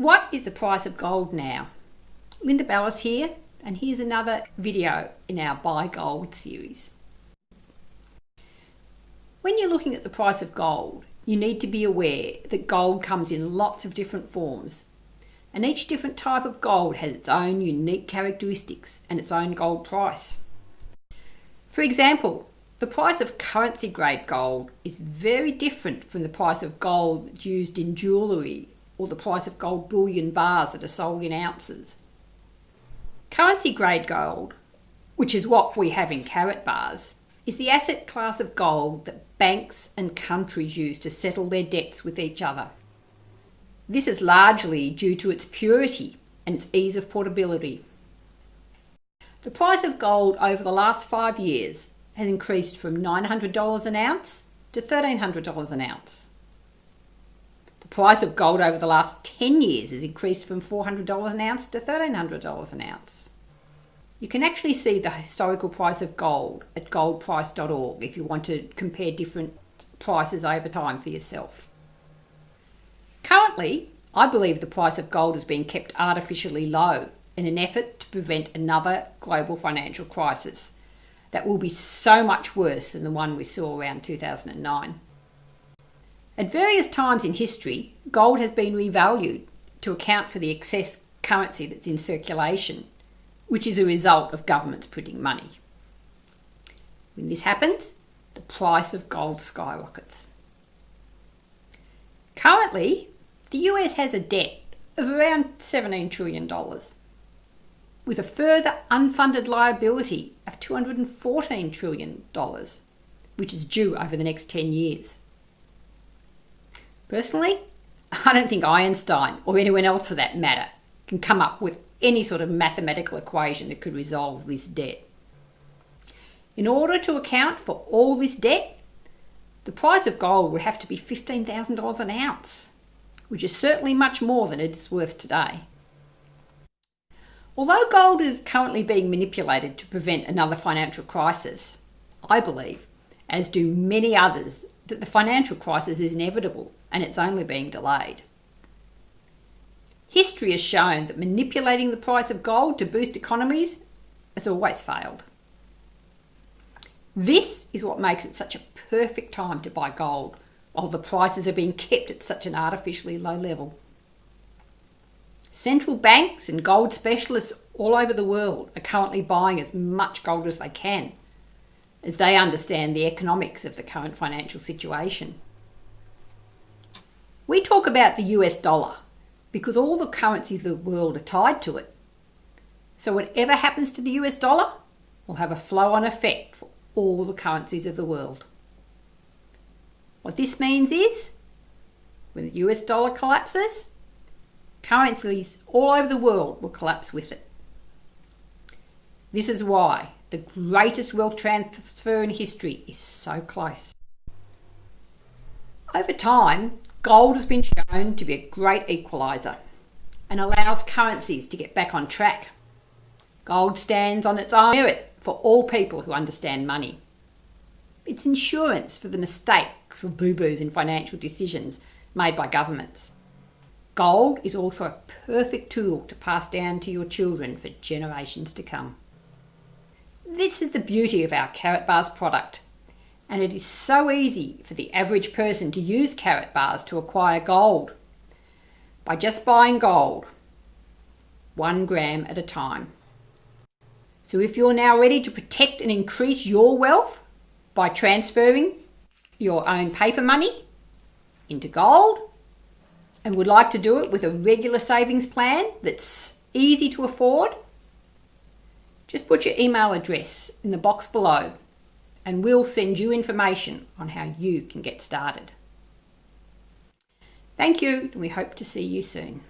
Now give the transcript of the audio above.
What is the price of gold now? Linda Ballas here, and here's another video in our Buy Gold series. When you're looking at the price of gold, you need to be aware that gold comes in lots of different forms, and each different type of gold has its own unique characteristics and its own gold price. For example, the price of currency grade gold is very different from the price of gold that's used in jewellery or the price of gold bullion bars that are sold in ounces. Currency grade gold, which is what we have in Karatbars, is the asset class of gold that banks and countries use to settle their debts with each other. This is largely due to its purity and its ease of portability. The price of gold over the last 5 years has increased from $900 an ounce to $1,300 an ounce. The price of gold over the last 10 years has increased from $400 an ounce to $1,300 an ounce. You can actually see the historical price of gold at goldprice.org if you want to compare different prices over time for yourself. Currently, I believe the price of gold is being kept artificially low in an effort to prevent another global financial crisis that will be so much worse than the one we saw around 2009. At various times in history, gold has been revalued to account for the excess currency that's in circulation, which is a result of governments printing money. When this happens, the price of gold skyrockets. Currently, the US has a debt of around $17 trillion, with a further unfunded liability of $214 trillion, which is due over the next 10 years. Personally, I don't think Einstein, or anyone else for that matter, can come up with any sort of mathematical equation that could resolve this debt. In order to account for all this debt, the price of gold would have to be $15,000 an ounce, which is certainly much more than it's worth today. Although gold is currently being manipulated to prevent another financial crisis, I believe, as do many others, that the financial crisis is inevitable and it's only being delayed. History has shown that manipulating the price of gold to boost economies has always failed. This is what makes it such a perfect time to buy gold while the prices are being kept at such an artificially low level. Central banks and gold specialists all over the world are currently buying as much gold as they can, as they understand the economics of the current financial situation. We talk about the US dollar because all the currencies of the world are tied to it. So whatever happens to the US dollar will have a flow-on effect for all the currencies of the world. What this means is, when the US dollar collapses, currencies all over the world will collapse with it. This is why the greatest wealth transfer in history is so close. Over time, gold has been shown to be a great equaliser and allows currencies to get back on track. Gold stands on its own merit for all people who understand money. It's insurance for the mistakes or boo-boos in financial decisions made by governments. Gold is also a perfect tool to pass down to your children for generations to come. This is the beauty of our Karatbars product, and it is so easy for the average person to use Karatbars to acquire gold by just buying gold 1 gram at a time. So if you're now ready to protect and increase your wealth by transferring your own paper money into gold and would like to do it with a regular savings plan that's easy to afford, just put your email address in the box below and we'll send you information on how you can get started. Thank you, and we hope to see you soon.